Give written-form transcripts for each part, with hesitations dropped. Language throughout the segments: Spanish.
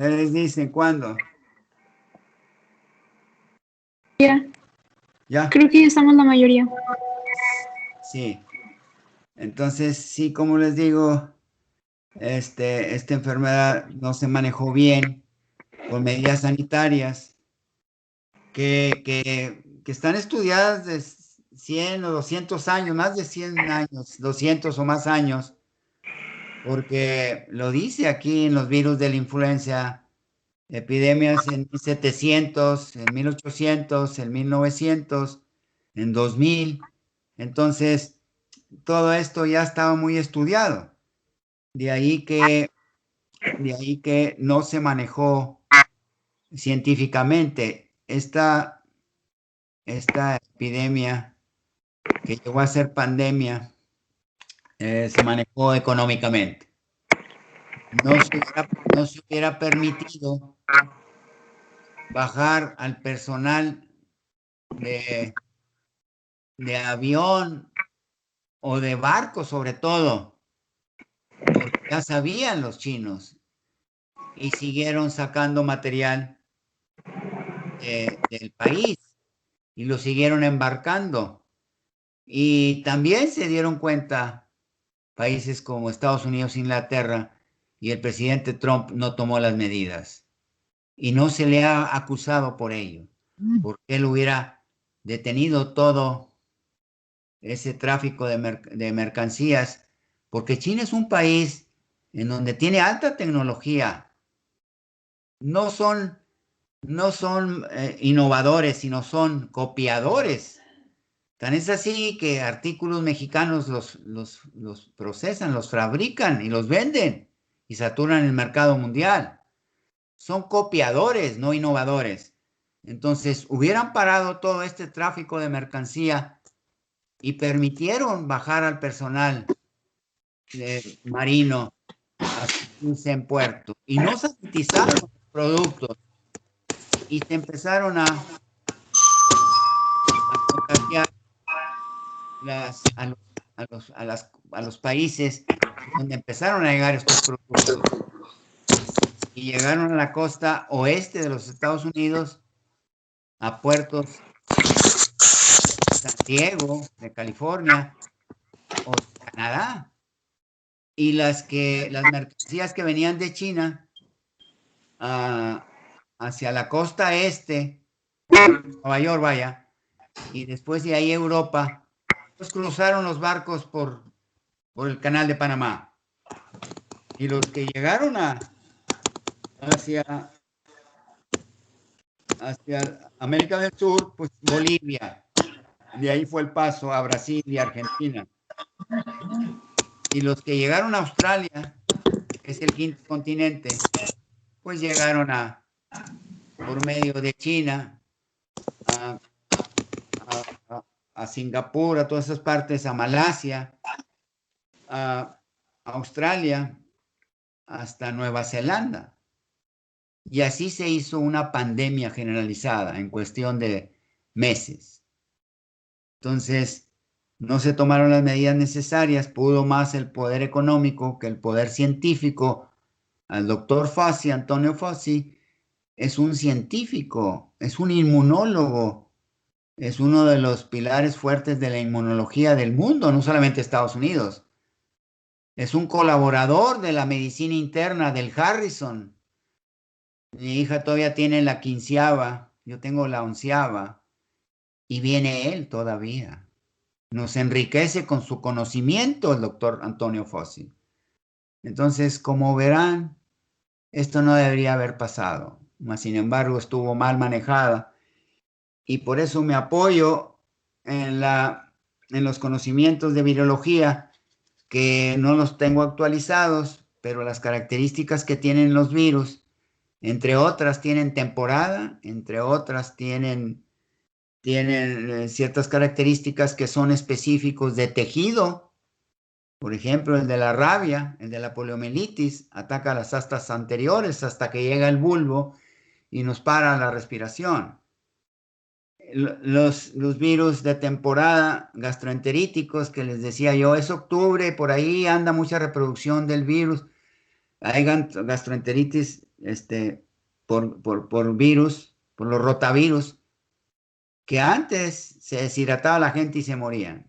¿Qué les dicen? ¿Cuándo? Ya, ¿Ya? creo que ya estamos la mayoría. Sí. Entonces, sí, como les digo, esta enfermedad no se manejó bien con medidas sanitarias que están estudiadas de 100 o 200 años, más de 100 años, 200 o más años, porque lo dice aquí en los virus de la influenza, epidemias en 1700, en 1800, en 1900, en 2000. Entonces, todo esto ya estaba muy estudiado. De ahí que, de ahí que no se manejó científicamente esta epidemia que llegó a ser pandemia, se manejó económicamente. No se hubiera permitido bajar al personal de, de avión o de barco, sobre todo, porque ya sabían los chinos y siguieron sacando material del país y lo siguieron embarcando. Y también se dieron cuenta países como Estados Unidos, Inglaterra, y el presidente Trump no tomó las medidas. Y no se le ha acusado por ello, porque él hubiera detenido todo ese tráfico de mercancías, porque China es un país en donde tiene alta tecnología. No son, no son innovadores, sino son copiadores. Tan es así que artículos mexicanos los procesan, los fabrican y los venden y saturan el mercado mundial. Son copiadores, no innovadores. Entonces, hubieran parado todo este tráfico de mercancía y permitieron bajar al personal marino a sentirse en puerto y no sanitizaron los productos y se empezaron a contagiar a los países donde empezaron a llegar estos productos y llegaron a la costa oeste de los Estados Unidos, a puertos de San Diego, de California o de Canadá. Y las mercancías que venían de China hacia la costa este, Nueva York, vaya, y después de ahí Europa, pues cruzaron los barcos por el canal de Panamá. Y los que llegaron hacia, hacia América del Sur, pues Bolivia. De ahí fue el paso a Brasil y Argentina. Y los que llegaron a Australia, que es el quinto continente, pues llegaron por medio de China, a, a Singapur, a todas esas partes, a Malasia, a Australia, hasta Nueva Zelanda. Y así se hizo una pandemia generalizada en cuestión de meses. Entonces, no se tomaron las medidas necesarias, pudo más el poder económico que el poder científico. Al doctor Fauci, Antonio Fauci, es un científico, es un inmunólogo, es uno de los pilares fuertes de la inmunología del mundo, no solamente Estados Unidos. Es un colaborador de la medicina interna del Harrison. Mi hija todavía tiene la 15ª, yo tengo la 11ª, y viene él todavía. Nos enriquece con su conocimiento el doctor Antonio Fauci. Entonces, como verán, esto no debería haber pasado, mas sin embargo estuvo mal manejada y por eso me apoyo en los conocimientos de virología, que no los tengo actualizados, pero las características que tienen los virus, entre otras tienen temporada, entre otras tienen ciertas características que son específicos de tejido. Por ejemplo, el de la rabia, el de la poliomielitis, ataca las astas anteriores hasta que llega el bulbo y nos para la respiración. Los virus de temporada gastroenteríticos que les decía yo, es octubre, por ahí anda mucha reproducción del virus. Hay gastroenteritis por virus, por los rotavirus, que antes se deshidrataba la gente y se morían.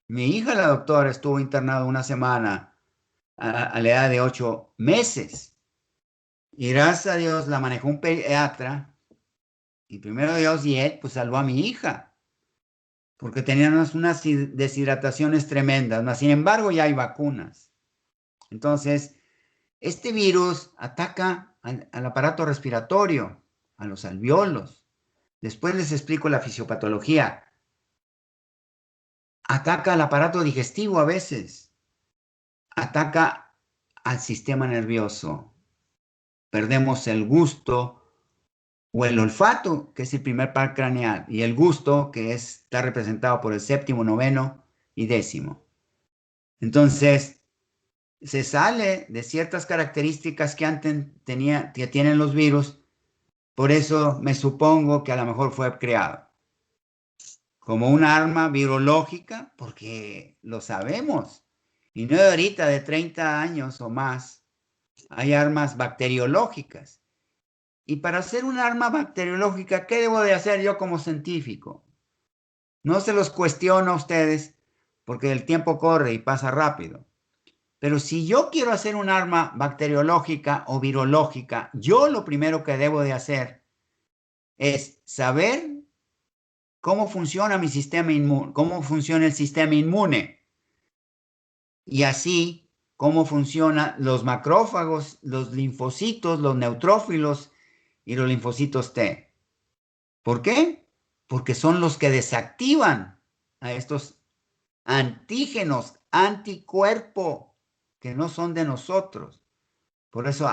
Mi hija, la doctora, estuvo internada una semana a la edad de 8 meses. Y gracias a Dios la manejó un pediatra. Y primero Dios y él, pues salvó a mi hija. Porque tenían unas deshidrataciones tremendas. Mas, sin embargo, ya hay vacunas. Entonces, este virus ataca al aparato respiratorio, a los alvéolos. Después les explico la fisiopatología. Ataca al aparato digestivo a veces. Ataca al sistema nervioso. Perdemos el gusto o el olfato, que es el primer par craneal, y el gusto, que está representado por el séptimo, noveno y décimo. Entonces, se sale de ciertas características que tienen los virus. Por eso me supongo que a lo mejor fue creado como un arma virológica, porque lo sabemos. Y no de ahorita, de 30 años o más, hay armas bacteriológicas. Y para hacer un arma bacteriológica, ¿qué debo de hacer yo como científico? No se los cuestiono a ustedes, porque el tiempo corre y pasa rápido. Pero si yo quiero hacer un arma bacteriológica o virológica, yo lo primero que debo de hacer es saber cómo funciona mi sistema inmune, cómo funciona el sistema inmune. Y así, cómo funcionan los macrófagos, los linfocitos, los neutrófilos y los linfocitos T. ¿Por qué? Porque son los que desactivan a estos antígenos, anticuerpo, que no son de nosotros. Por eso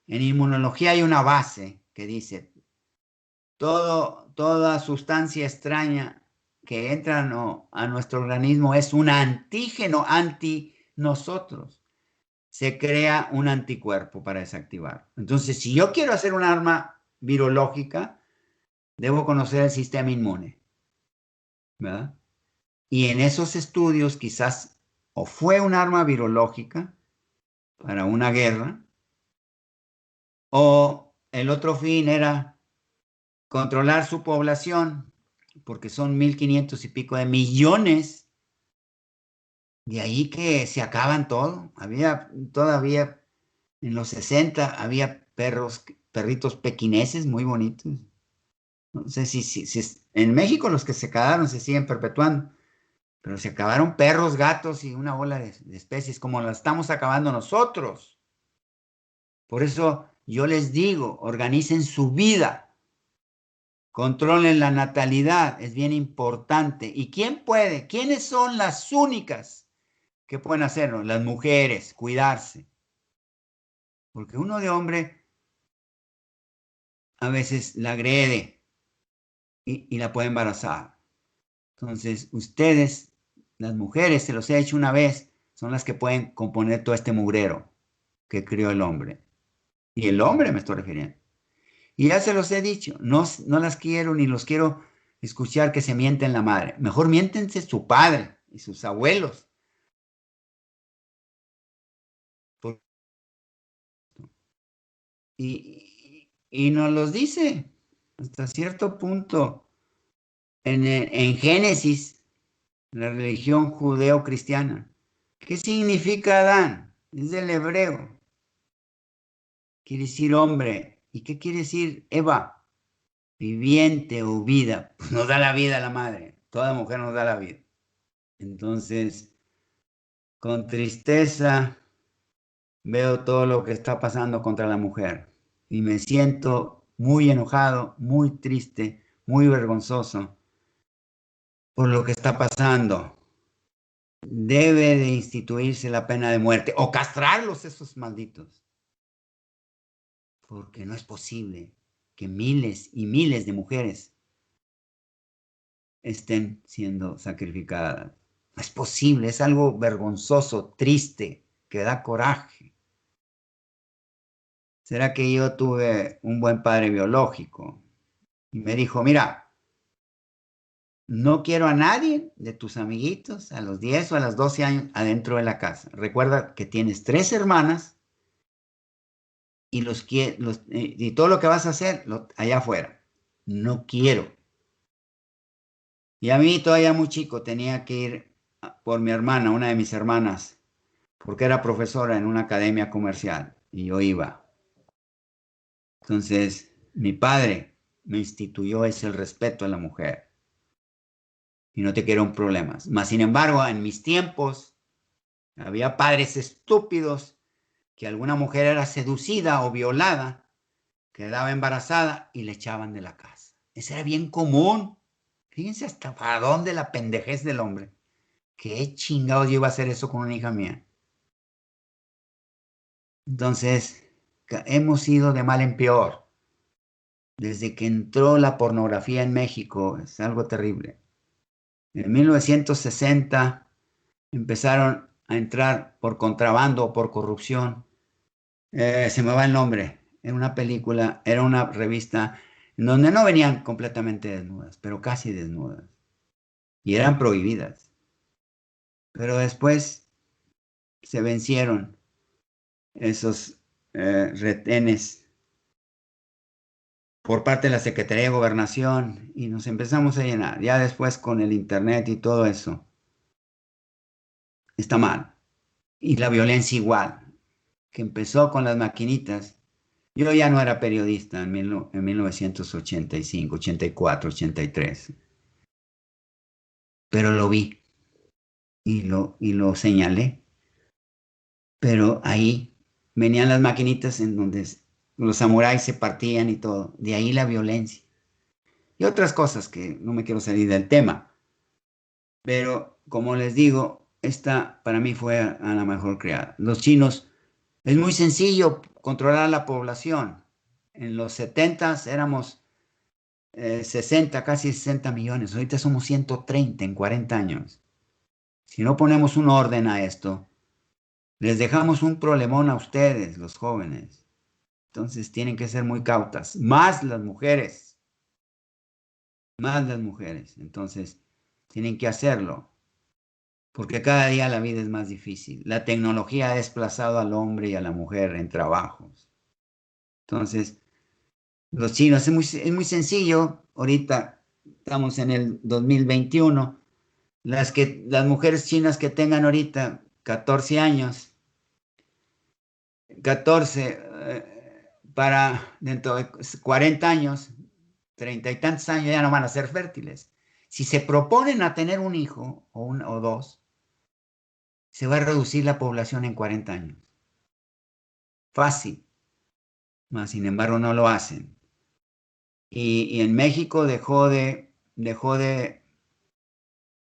en inmunología hay una base que dice, toda sustancia extraña que entra a nuestro organismo es un antígeno anti nosotros. Se crea un anticuerpo para desactivar. Entonces, si yo quiero hacer un arma virológica, debo conocer el sistema inmune, ¿verdad? Y en esos estudios quizás o fue un arma virológica para una guerra, o el otro fin era controlar su población, porque son 1.500 y pico de millones. De ahí que se acaban todo. Había todavía en los 60 había perritos pequineses muy bonitos. No sé si en México los que se quedaron se siguen perpetuando, pero se acabaron perros, gatos y una bola de especies como las estamos acabando nosotros. Por eso yo les digo, organicen su vida, controlen la natalidad, es bien importante. ¿Y quién puede? ¿Quiénes son las únicas que pueden hacerlo? Las mujeres, cuidarse. Porque uno de hombre a veces la agrede y la puede embarazar. Entonces, ustedes, las mujeres, se los he hecho una vez, son las que pueden componer todo este mugrero que crió el hombre. Y el hombre me estoy refiriendo. Y ya se los he dicho, no las quiero ni los quiero escuchar que se mienten la madre. Mejor miéntense su padre y sus abuelos. Y nos los dice hasta cierto punto en Génesis, la religión judeo-cristiana. ¿Qué significa Adán? Es del hebreo. Quiere decir hombre. ¿Y qué quiere decir Eva? Viviente o vida. Pues nos da la vida la madre. Toda mujer nos da la vida. Entonces, con tristeza veo todo lo que está pasando contra la mujer. Y me siento muy enojado, muy triste, muy vergonzoso por lo que está pasando. Debe de instituirse la pena de muerte o castrarlos esos malditos. Porque no es posible que miles y miles de mujeres estén siendo sacrificadas. No es posible, es algo vergonzoso, triste, que da coraje. ¿Será que yo tuve un buen padre biológico? Y me dijo, mira, no quiero a nadie de tus amiguitos a los 10 o a los 12 años adentro de la casa. Recuerda que tienes 3 hermanas y todo lo que vas a hacer allá afuera. No quiero. Y a mí todavía muy chico tenía que ir por mi hermana, una de mis hermanas, porque era profesora en una academia comercial y yo iba. Entonces, mi padre me instituyó ese el respeto a la mujer y no te quiero problemas. Mas, sin embargo, en mis tiempos había padres estúpidos que alguna mujer era seducida o violada, quedaba embarazada y le echaban de la casa. Eso era bien común. Fíjense hasta para dónde la pendejez del hombre. ¿Qué chingados yo iba a hacer eso con una hija mía? Entonces, hemos ido de mal en peor. Desde que entró la pornografía en México, es algo terrible. En 1960 empezaron a entrar por contrabando o por corrupción. Se me va el nombre. Era una película, era una revista en donde no venían completamente desnudas, pero casi desnudas. Y eran prohibidas. Pero después se vencieron esos retenes por parte de la Secretaría de Gobernación y nos empezamos a llenar. Ya después con el internet y todo eso, está mal. Y la violencia igual, que empezó con las maquinitas. Yo ya no era periodista en 1985, 84, 83, pero lo vi y lo señalé. Pero ahí venían las maquinitas en donde los samuráis se partían y todo. De ahí la violencia. Y otras cosas que no me quiero salir del tema. Pero como les digo, esta para mí fue a la mejor creada. Los chinos, es muy sencillo controlar la población. En los 70 éramos 60, casi 60 millones. Ahorita somos 130 en 40 años. Si no ponemos un orden a esto, les dejamos un problemón a ustedes, los jóvenes. Entonces tienen que ser muy cautas. Más las mujeres. Más las mujeres. Entonces tienen que hacerlo. Porque cada día la vida es más difícil. La tecnología ha desplazado al hombre y a la mujer en trabajos. Entonces, los chinos es muy sencillo. Ahorita estamos en el 2021. Las mujeres chinas que tengan ahorita 14 años, 14 para dentro de 40 años, 30 y tantos años ya no van a ser fértiles. Si se proponen a tener un hijo o dos, se va a reducir la población en 40 años. Fácil. Mas, sin embargo, no lo hacen. Y en México dejó de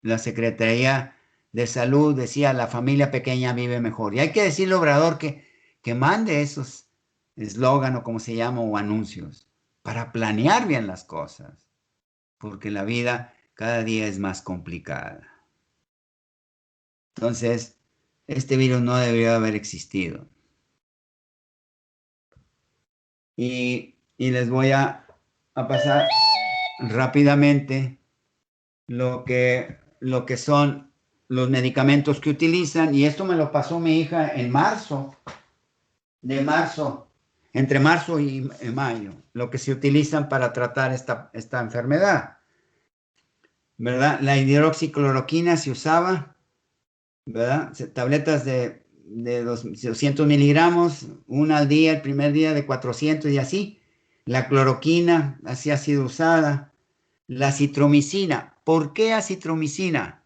la Secretaría de Salud, decía, la familia pequeña vive mejor. Y hay que decirle al Obrador que mande esos eslogan o como se llama, o anuncios, para planear bien las cosas, porque la vida cada día es más complicada. Entonces, este virus no debería haber existido. Y les voy a pasar rápidamente lo que son los medicamentos que utilizan, y esto me lo pasó mi hija en marzo, entre marzo y mayo, lo que se utilizan para tratar esta enfermedad, ¿verdad? La hidroxicloroquina se usaba, ¿verdad? Tabletas de 200 miligramos, una al día, el primer día de 400 y así. La cloroquina, así ha sido usada. La citromicina. ¿Por qué acitromicina?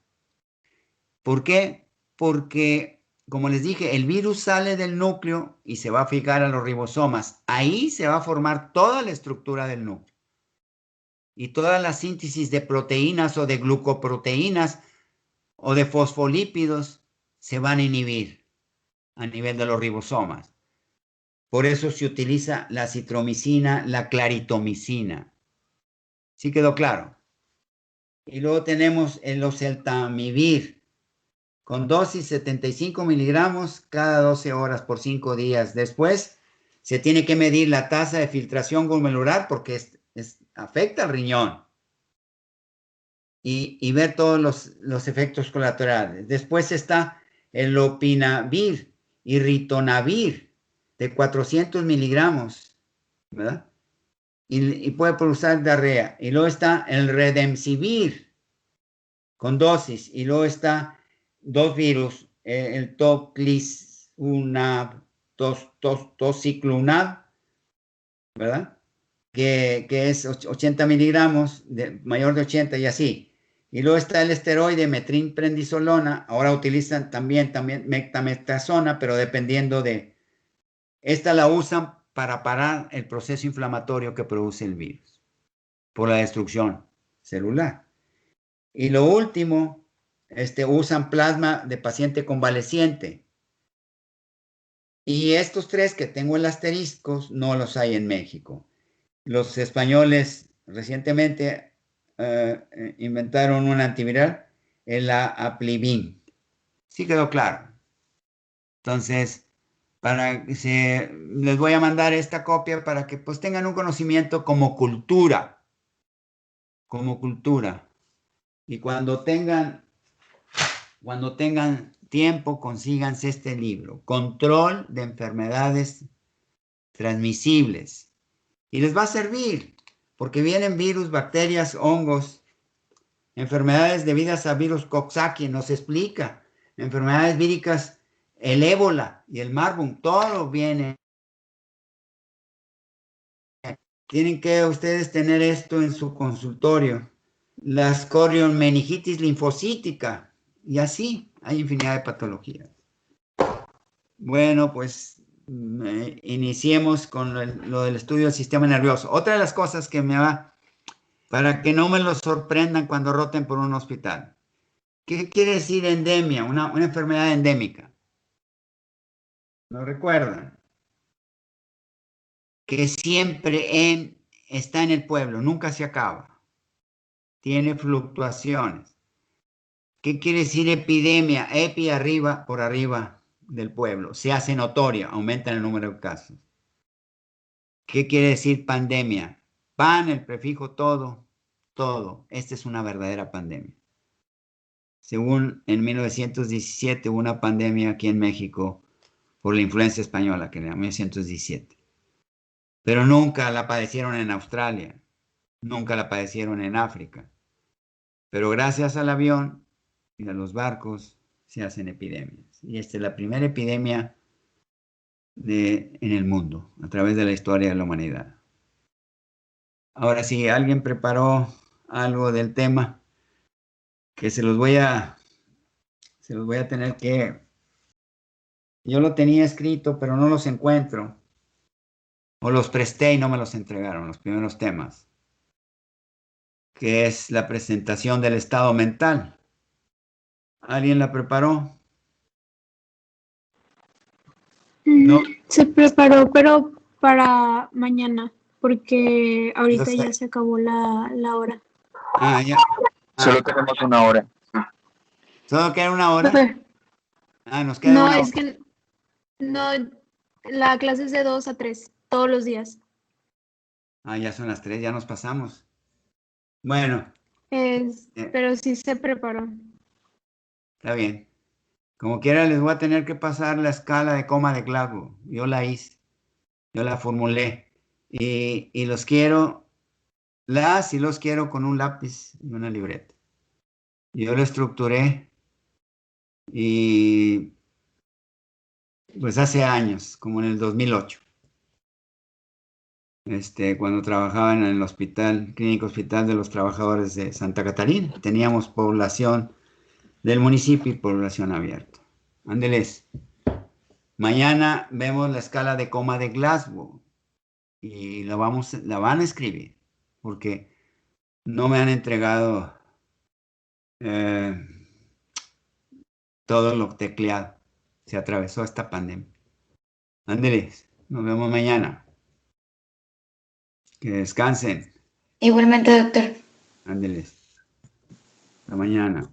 ¿Por qué? Porque, como les dije, el virus sale del núcleo y se va a fijar a los ribosomas. Ahí se va a formar toda la estructura del núcleo. Y toda la síntesis de proteínas o de glucoproteínas o de fosfolípidos se van a inhibir a nivel de los ribosomas. Por eso se utiliza la citromicina, la claritomicina. ¿Sí quedó claro? Y luego tenemos el oseltamivir, con dosis 75 miligramos cada 12 horas por 5 días. Después se tiene que medir la tasa de filtración glomerular porque afecta al riñón y ver todos los efectos colaterales. Después está el lopinavir y ritonavir. de 400 miligramos, ¿verdad? Y puede producir diarrea. Y luego está el Remdesivir con dosis. Y luego está dos virus, el tocilizumab, tociclumab, ¿verdad? Que es 80 miligramos, mayor de 80 y así. Y luego está el esteroide metrilprednisolona. Ahora utilizan también metametasona, pero dependiendo de... Esta la usan para parar el proceso inflamatorio que produce el virus por la destrucción celular. Y lo último, usan plasma de paciente convaleciente. Y estos tres que tengo en asteriscos no los hay en México. Los españoles recientemente inventaron un antiviral, el Aplivin. Sí quedó claro. Entonces, les voy a mandar esta copia para que pues tengan un conocimiento como cultura. Como cultura. Y cuando tengan tiempo, consíganse este libro, Control de Enfermedades Transmisibles. Y les va a servir, porque vienen virus, bacterias, hongos, enfermedades debidas a virus Coxsackie, nos explica, enfermedades víricas, el ébola y el Marburg, todo viene. Tienen que ustedes tener esto en su consultorio. Las coriomeningitis linfocítica, y así hay infinidad de patologías. Bueno, pues iniciemos con lo del estudio del sistema nervioso. Otra de las cosas que me va, para que no me lo sorprendan cuando roten por un hospital. ¿Qué quiere decir endemia? Una enfermedad endémica. ¿Lo recuerdan? Que siempre está en el pueblo, nunca se acaba. Tiene fluctuaciones. ¿Qué quiere decir epidemia? Epi arriba, por arriba del pueblo. Se hace notoria, aumenta el número de casos. ¿Qué quiere decir pandemia? Pan, el prefijo todo, todo. Esta es una verdadera pandemia. Según en 1917 hubo una pandemia aquí en México por la influencia española, que era 1917. Pero nunca la padecieron en Australia, nunca la padecieron en África. Pero gracias al avión y a los barcos se hacen epidemias. Y esta es la primera epidemia en el mundo, a través de la historia de la humanidad. Ahora, si alguien preparó algo del tema, que se los voy a tener que... Yo lo tenía escrito, pero no los encuentro. O los presté y no me los entregaron, los primeros temas. Que es la presentación del estado mental. ¿Alguien la preparó? No. Se preparó, pero para mañana, porque ahorita Entonces, ya se acabó la hora. ya. Solo tenemos una hora. ¿Solo queda una hora? Nos queda No, una hora. es que no, la clase es de 2 a 3, todos los días. Ya son las 3, ya nos pasamos. Bueno. Pero sí se preparó. Está bien. Como quiera, les voy a tener que pasar la escala de coma de Glasgow. Yo la hice, yo la formulé. Y los quiero con un lápiz y una libreta. Yo lo estructuré y pues hace años, como en el 2008. Cuando trabajaba en el hospital, Clínico Hospital de los Trabajadores de Santa Catarina. Teníamos población del municipio y población abierta. Ándeles. Mañana vemos la escala de coma de Glasgow y la van a escribir porque no me han entregado todo lo tecleado. Se atravesó esta pandemia. Ándeles. Nos vemos mañana. Que descansen. Igualmente, doctor. Ándeles. Hasta mañana.